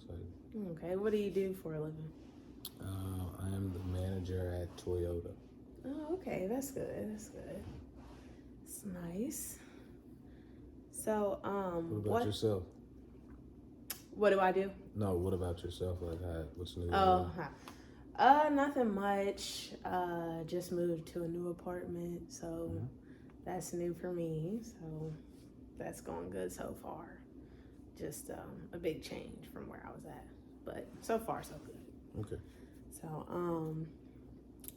excited. Okay, what do you do for a living? I am the manager at Toyota. Oh, okay, that's good. That's good. It's nice. So, What about yourself? what do I do? No, what about yourself? Like, what's new? Oh, nothing much. Just moved to a new apartment, so that's new for me. So that's going good so far. Just a big change from where I was at, but so far so good. Okay. So,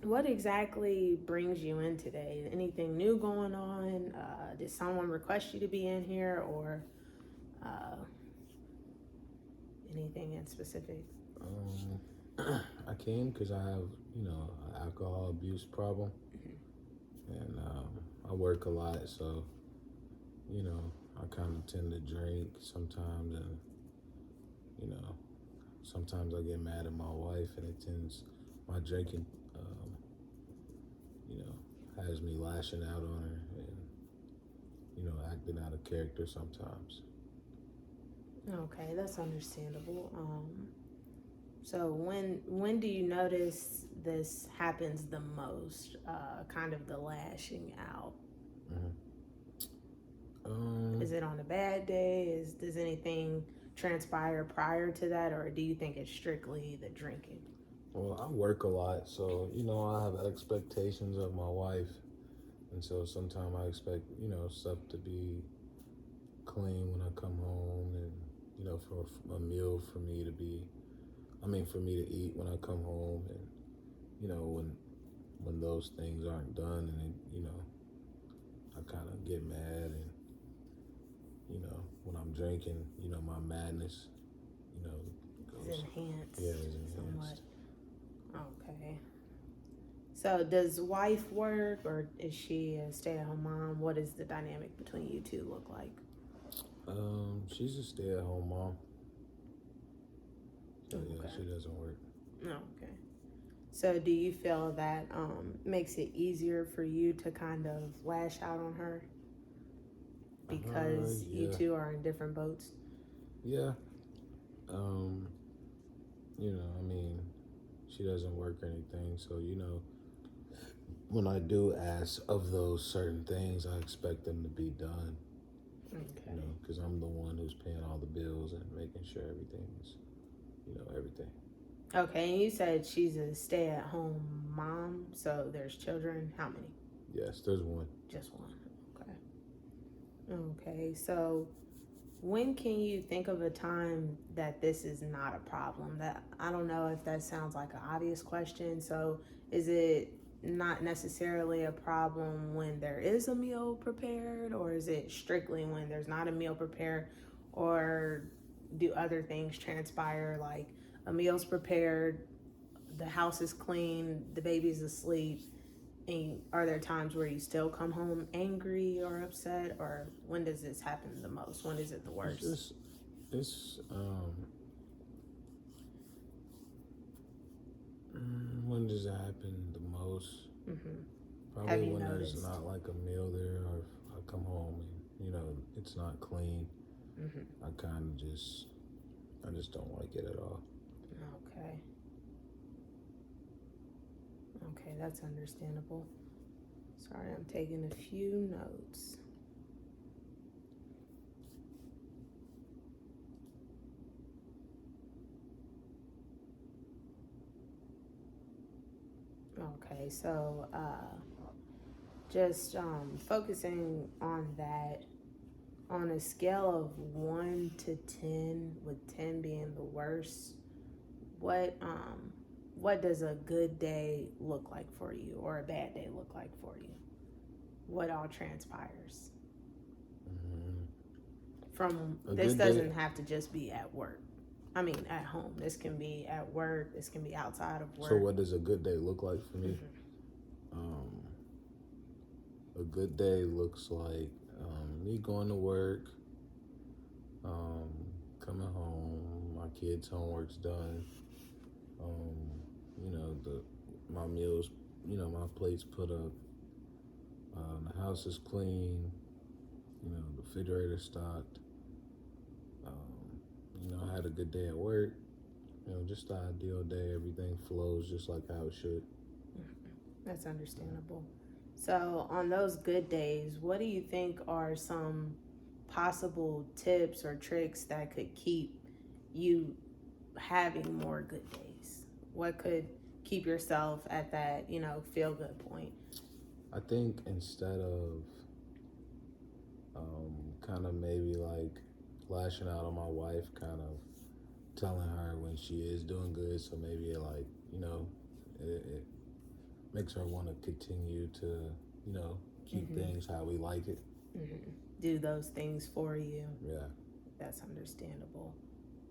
what exactly brings you in today? Anything new going on? Did someone request you to be in here, or anything in specific? I came because I have, an alcohol abuse problem, and I work a lot, so I kind of tend to drink sometimes, and sometimes I get mad at my wife, and my drinking, has me lashing out on her, and acting out of character sometimes. Okay, that's understandable. So when do you notice this happens the most? Kind of the lashing out. Is it on a bad day? Does anything transpire prior to that, or do you think it's strictly the drinking? Well, I work a lot, so I have expectations of my wife, and so sometimes I expect stuff to be clean when I come home, and for a meal for me to eat when I come home, and when those things aren't done, and I kind of get mad, and when I'm drinking, my madness, goes. Is enhanced. Yeah, it's enhanced. Somewhat. Okay. So does wife work, or is she a stay-at-home mom? What does the dynamic between you two look like? She's a stay-at-home mom. So yeah, she doesn't work. Okay. So do you feel that makes it easier for you to kind of lash out on her because Yeah. you two are in different boats? Yeah. She doesn't work or anything, so when I do ask of those certain things, I expect them to be done. Okay. Because I'm the one who's paying all the bills and making sure everything's, everything. Okay, and you said she's a stay-at-home mom, so there's children. How many? Yes, there's one. Just one. Okay, so when can you think of a time that this is not a problem? That I don't know if that sounds like an obvious question. So is it not necessarily a problem when there is a meal prepared, or is it strictly when there's not a meal prepared, or do other things transpire like a meal's prepared, the house is clean, the baby's asleep, and are there times where you still come home angry or upset, or when does this happen the most? When is it the worst? When does it happen the most? Have you when noticed? There's not like a meal there, or if I come home and it's not clean. I kind of I just don't like it at all. Okay, that's understandable. Sorry, I'm taking a few notes. Okay, so just focusing on that, on a scale of 1 to 10, with 10 being the worst, what does a good day look like for you, or a bad day look like for you? What all transpires? From this doesn't have to just be at work. I mean, at home. This can be at work. This can be outside of work. So what does a good day look like for me? A good day looks like me going to work, coming home, my kids' homework's done, my meals, my plate's put up, the house is clean, the refrigerator stocked, I had a good day at work. Just the ideal day. Everything flows just like how it should. That's understandable. So, on those good days, what do you think are some possible tips or tricks that could keep you having more good days? What could keep yourself at that, feel good point? I think instead of kind of maybe like lashing out on my wife, kind of telling her when she is doing good, so maybe it makes her want to continue to, keep Mm-hmm. things how we like it. Mm-hmm. Do those things for you. Yeah. That's understandable.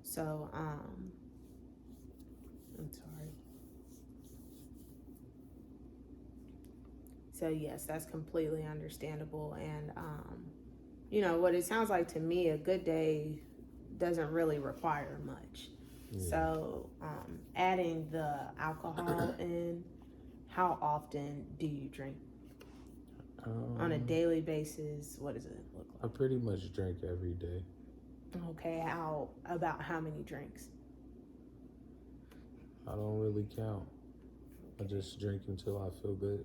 So, I'm sorry. So, yes, that's completely understandable. And, what it sounds like to me, a good day doesn't really require much. Yeah. So, adding the alcohol in, how often do you drink? On a daily basis, what does it look I like? pretty much drink every day. Okay, about how many drinks? I don't really count. I just drink until I feel good.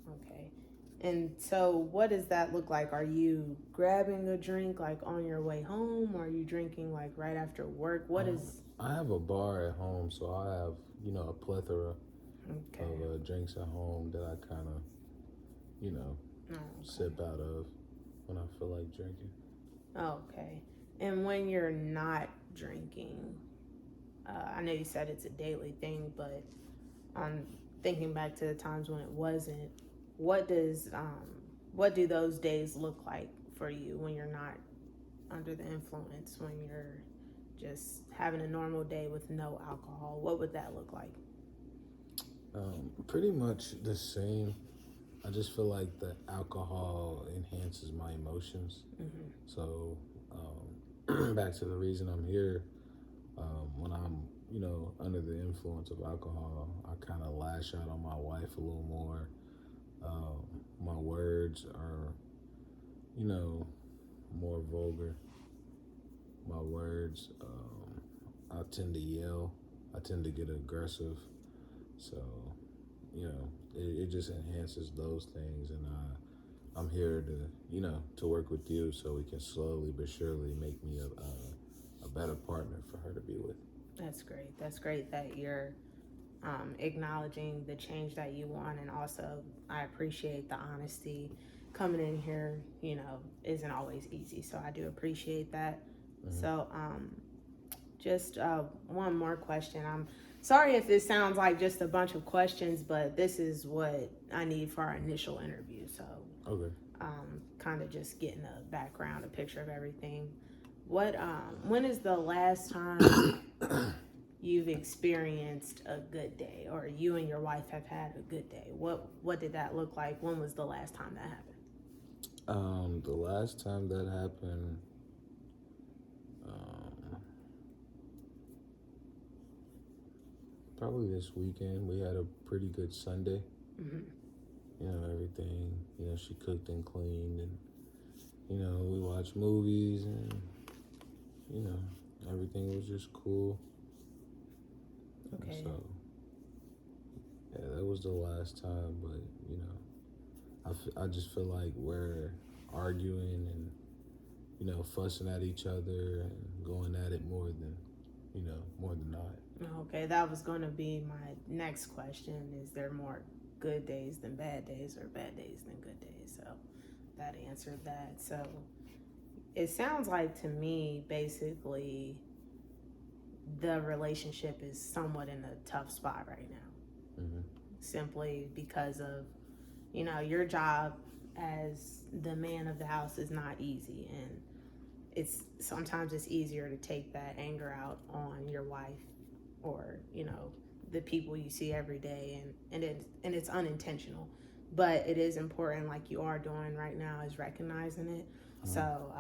Okay. And so what does that look like? Are you grabbing a drink like on your way home? Or are you drinking like right after work? What is I have a bar at home, so I have, a plethora okay. of drinks at home that I kind of, sip out of when I feel like drinking. Okay. And when you're not drinking, I know you said it's a daily thing, but I'm thinking back to the times when it wasn't. What do those days look like for you when you're not under the influence, when you're just having a normal day with no alcohol? What would that look like? Pretty much the same. I just feel like the alcohol enhances my emotions. Mm-hmm. So, back to the reason I'm here, when I'm, under the influence of alcohol, I kind of lash out on my wife a little more. My words are, more vulgar. My words, I tend to yell. I tend to get aggressive. So, it just enhances those things. And I'm here to, to work with you so we can slowly but surely make me a better partner for her to be with. That's great. That's great that you're acknowledging the change that you want, and also I appreciate the honesty. Coming in here, isn't always easy, so I do appreciate that. Mm-hmm. So, just one more question. I'm sorry if this sounds like just a bunch of questions, but this is what I need for our initial interview. So, okay. Kind of just getting a background, a picture of everything. When is the last time you've experienced a good day, or you and your wife have had a good day? What did that look like? When was the last time that happened? The last time that happened, probably this weekend. We had a pretty good Sunday. Mm-hmm. Everything. She cooked and cleaned, and we watched movies, and everything was just cool. Okay. And so, yeah, that was the last time. But I just feel like we're arguing and fussing at each other and going at it more than not. Okay, that was going to be my next question. Is there more good days than bad days, or bad days than good days? So that answered that. So it sounds like to me, basically, the relationship is somewhat in a tough spot right now. Mm-hmm. Simply because of, your job as the man of the house is not easy. And sometimes it's easier to take that anger out on your wife, or the people you see every day, and it's unintentional, but it is important, like you are doing right now, is recognizing it. So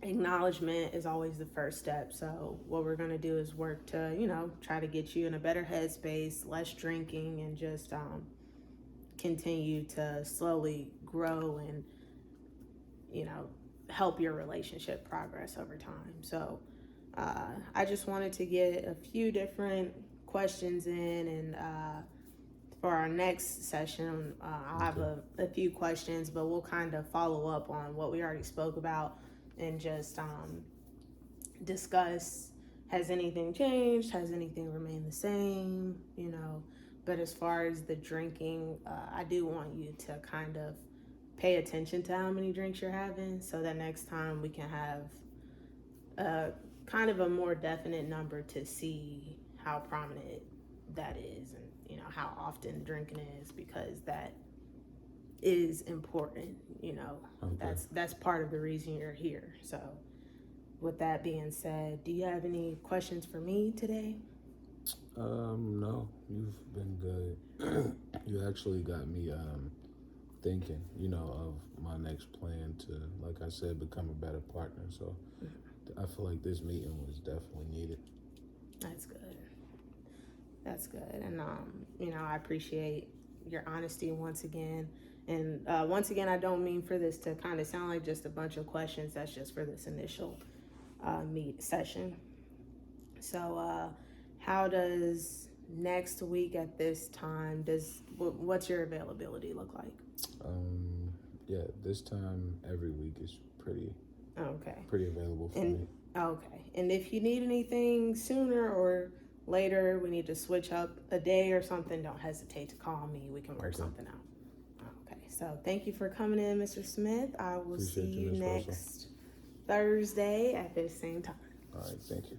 acknowledgement is always the first step. So what we're going to do is work to try to get you in a better headspace, less drinking, and just continue to slowly grow and help your relationship progress over time. So I just wanted to get a few different questions in, and for our next session, I'll have a few questions, but we'll kind of follow up on what we already spoke about and just discuss, has anything changed, has anything remained the same, but as far as the drinking, I do want you to kind of pay attention to how many drinks you're having, so that next time we can have kind of a more definite number to see how prominent that is, and how often drinking is, because that is important. Okay. That's part of the reason you're here. So with that being said, do you have any questions for me today? No, you've been good. You actually got me thinking, of my next plan to, like I said, become a better partner. So I feel like this meeting was definitely needed. That's good. That's good. And I appreciate your honesty once again. And once again, I don't mean for this to kind of sound like just a bunch of questions. That's just for this initial meet session. So how does next week at this time, what's your availability look like? Yeah, this time every week is pretty Okay. available for me. Okay. And if you need anything sooner or later, we need to switch up a day or something, don't hesitate to call me. We can work something out. Okay. So thank you for coming in, Mr. Smith. I will see you Ms. Russell. next Thursday at this same time. All right, thank you.